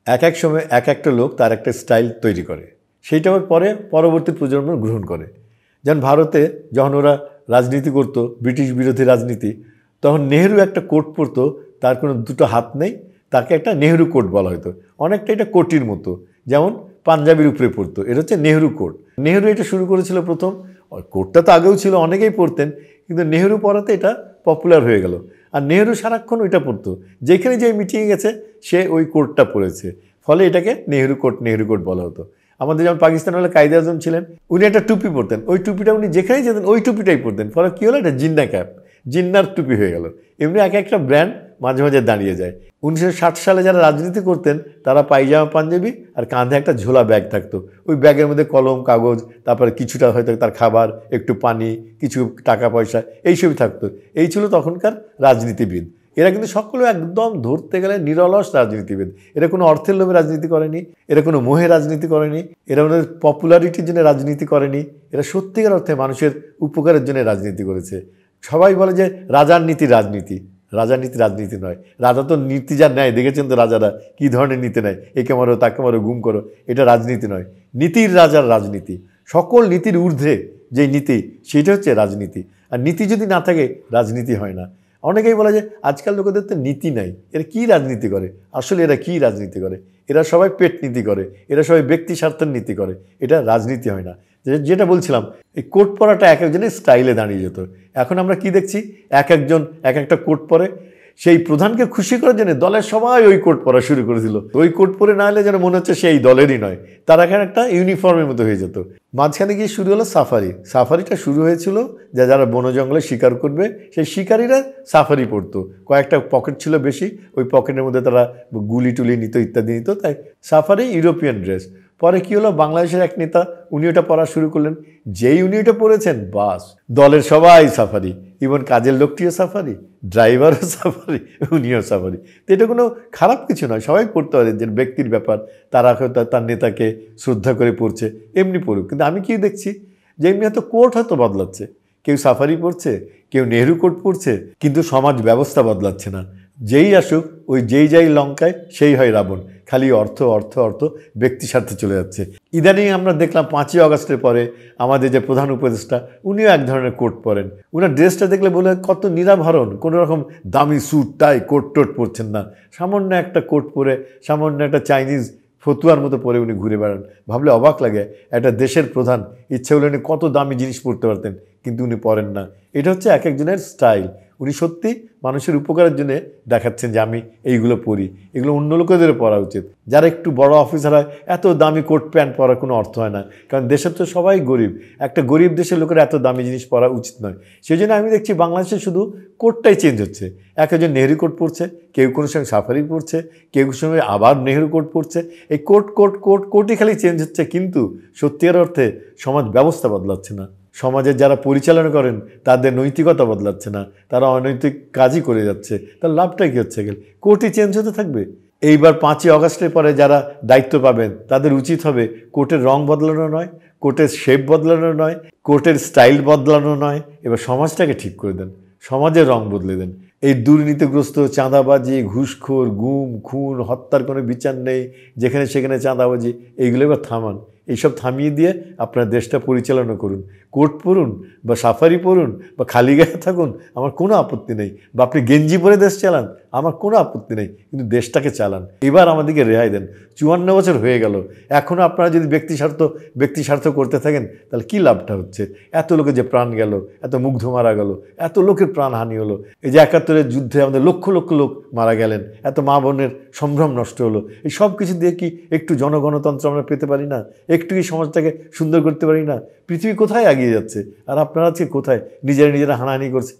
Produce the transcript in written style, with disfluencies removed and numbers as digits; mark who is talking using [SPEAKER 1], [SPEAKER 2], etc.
[SPEAKER 1] এক এক সময় এক একটা লোক তার একটা স্টাইল তৈরি করে, সেইটা পরে পরবর্তী প্রজন্ম গ্রহণ করে। যেমন ভারতে যখন ওরা রাজনীতি করতো, ব্রিটিশ বিরোধী রাজনীতি, তখন নেহেরু একটা কোট পরতো, তার কোনো দুটো হাত নেই, তাকে একটা নেহেরু কোট বলা হতো। অনেকটা এটা কোটির মতো, যেমন পাঞ্জাবির উপরে পরতো, এটা হচ্ছে নেহেরু কোট। নেহেরু এটা শুরু করেছিল প্রথম। কোটটা তো আগেও ছিল, অনেকেই পরতেন, কিন্তু নেহেরু পরাতে এটা পপুলার হয়ে গেল। আর নেহেরু সারাক্ষণ ওইটা পরতো, যেখানে যে মিটিংয়ে গেছে সে ওই কোটটা পরেছে, ফলে এটাকে নেহেরু কোট বলা হতো। আমাদের যেমন পাকিস্তান হলে কায়েদে আজম ছিলেন, উনি একটা টুপি পরতেন, ওই টুপিটা উনি যেখানেই যেতেন ওই টুপিটাই পরতেন, ফলে কী হলো, এটা জিন্না ক্যাপ, জিন্নার টুপি হয়ে গেল। এমনি এক একটা ব্র্যান্ড মাঝে মাঝে দাঁড়িয়ে যায়। 1960 সালে যারা রাজনীতি করতেন তারা পায়জামা পাঞ্জাবি আর কাঁধে একটা ঝোলা ব্যাগ থাকতো, ওই ব্যাগের মধ্যে কলম কাগজ, তারপরে কিছুটা হয়তো তার খাবার, একটু পানি, কিছু টাকা পয়সা, এইসবই থাকতো। এই ছিল তখনকার রাজনীতিবিদ। এরা কিন্তু সকলে একদম ধরতে গেলে নিরলস রাজনীতিবিদ। এরা কোনো অর্থের লোভে রাজনীতি করেনি, এরা কোনো মোহে রাজনীতি করেনি, এরা ওদের পপুলারিটির জন্য রাজনীতি করেনি, এরা সত্যিকার অর্থে মানুষের উপকারের জন্য রাজনীতি করেছে। সবাই বলে যে রাজার নীতি রাজনীতি, রাজার নীতি রাজনীতি নয়। রাজা তো নীতি যা নেয়, দেখেছেন তো রাজারা কী ধরনের নীতি নেয়, একে মারো তাকে মারো গুম করো, এটা রাজনীতি নয়। নীতির রাজার রাজনীতি, সকল নীতির ঊর্ধ্বে যে নীতি সেটা হচ্ছে রাজনীতি। আর নীতি যদি না থাকে রাজনীতি হয় না। অনেকেই বলে যে আজকাল লোকেদের তো নীতি নাই, এরা কী রাজনীতি করে। আসলে এরা কী রাজনীতি করে, এরা সবাই পেট নীতি করে, এরা সবাই ব্যক্তি স্বার্থের নীতি করে, এটা রাজনীতি হয় না। যেটা বলছিলাম, এই কোট পরাটা এক একজনের স্টাইলে দাঁড়িয়ে যেত। এখন আমরা কি দেখছি, এক একজন এক একটা কোট পরে। সেই প্রধানকে খুশি করার জন্য দলের সবাই ওই কোট পরা শুরু করেছিল। ওই কোট পরে না হলে যেন মনে হচ্ছে সেই দলেরই নয়, তার এখানে একটা ইউনিফর্মের মতো হয়ে যেত। মাঝখানে গিয়ে শুরু হলো সাফারি। সাফারিটা শুরু হয়েছিল যারা বন জঙ্গলে শিকার করবে, সেই শিকারীরা সাফারি পড়তো। কয়েকটা পকেট ছিল বেশি, ওই পকেটের মধ্যে তারা গুলি টুলি নিত, ইত্যাদি নিত, তাই সাফারি ইউরোপিয়ান ড্রেস। পরে কী হলো, বাংলাদেশের এক নেতা উনি ওটা পড়া শুরু করলেন। যেই উনি ওটা পড়েছেন, বাস দলের সবাই সাফারি, ইভেন কাজের লোকটিও সাফারি, ড্রাইভারও সাফারি, উনিও সাফারি। তো এটা কোনো খারাপ কিছু নয়, সবাই পড়তে পারে, যে ব্যক্তির ব্যাপার, তারা হয়তো তার নেতাকে শ্রদ্ধা করে পড়ছে, এমনি পড়ুক। কিন্তু আমি কি দেখছি, যে এমনি হয়তো কোর্ট হয়তো বদলাচ্ছে, কেউ সাফারি পড়ছে, কেউ নেহেরু কোট পড়ছে, কিন্তু সমাজ ব্যবস্থা বদলাচ্ছে না। যেই আসুক, ওই যেই লঙ্কায় সেই হয় রাবণ, খালি অর্থ অর্থ অর্থ, ব্যক্তি স্বার্থে চলে যাচ্ছে। ইদানিং আমরা দেখলাম 5ই আগস্টের পরে আমাদের যে প্রধান উপদেষ্টা, উনিও এক ধরনের কোট পরেন। উনার ড্রেসটা দেখলে বলে কত নিরাভরণ, কোনো রকম দামি স্যুট টাই কোট টোট পরছেন না, সামান্য একটা কোট পরে, সামান্য একটা চাইনিজ ফতুয়ার মতো পরে উনি ঘুরে বেড়ান। ভাবলে অবাক লাগে, একটা দেশের প্রধান, ইচ্ছে হলে উনি কত দামি জিনিস পরতে পারতেন, কিন্তু উনি পরেন না। এটা হচ্ছে এক একজনের স্টাইল। উনি সত্যি মানুষের উপকারের জন্য দেখাচ্ছেন যে আমি এইগুলো পরি, এগুলো অন্য লোকেদেরও পরা উচিত। যারা একটু বড় অফিসার হয়, এত দামি কোট প্যান্ট পরার কোনো অর্থ হয় না, কারণ দেশের তো সবাই গরিব। একটা গরিব দেশের লোকের এত দামি জিনিস পরা উচিত নয়। সেই জন্য আমি দেখছি বাংলাদেশে শুধু কোটটাই চেঞ্জ হচ্ছে। এক একজন নেহেরু কোট পরছে, কেউ কোনো সময় সাফারি পরছে, কেউ কোনো সময় আবার নেহেরু কোট পরছে। এই কোটই খালি চেঞ্জ হচ্ছে, কিন্তু সত্যিকার অর্থে সমাজ ব্যবস্থা বদলাচ্ছে না। সমাজের যারা পরিচালনা করেন তাদের নৈতিকতা বদলাচ্ছে না, তারা অনৈতিক কাজই করে যাচ্ছে। তার লাভটা কী হচ্ছে, গেলে কোর্টই চেঞ্জ হতে থাকবে। এইবার 5ই আগস্টের পরে যারা দায়িত্ব পাবেন তাদের উচিত হবে কোর্টের রং বদলানো নয়, কোর্টের শেপ বদলানো নয়, কোর্টের স্টাইল বদলানো নয়, এবার সমাজটাকে ঠিক করে দেন, সমাজের রং বদলে দেন। এই দুর্নীতিগ্রস্ত চাঁদাবাজি, ঘুষখোর, গুম খুন, হত্যার কোনো বিচার নেই, যেখানে সেখানে চাঁদাবাজি, এইগুলো এবার থামান। এইসব থামিয়ে দিয়ে আপনার দেশটা পরিচালনা করুন। কোট পরুন বা সাফারি পরুন বা খালি গায়ে থাকুন, আমার কোনো আপত্তি নেই, বা আপনি গেঞ্জি পরে দেশ চালান, আমার কোনো আপত্তি নেই, কিন্তু দেশটাকে চালান। এবার আমাদেরকে রেহাই দেন। 54 বছর হয়ে গেল, এখনও আপনারা যদি ব্যক্তি স্বার্থ করতে থাকেন, তাহলে কী লাভটা হচ্ছে? এত লোকের যে প্রাণ গেল, এত মুগ্ধ মারা গেল, এত লোকের প্রাণহানি হলো, এই যে 71-এর যুদ্ধে আমাদের লক্ষ লক্ষ লোক মারা গেলেন, এত মা বোনের সম্ভ্রম নষ্ট হলো, এই সব কিছু দিয়ে কি একটু জনগণতন্ত্র আমরা পেতে পারি না? একটু কি সমাজটাকে সুন্দর করতে পারি না? পৃথিবী কোথায় এগিয়ে যাচ্ছে, আর আপনারা আজকে কোথায় নিজেরা হানাহানি করছে?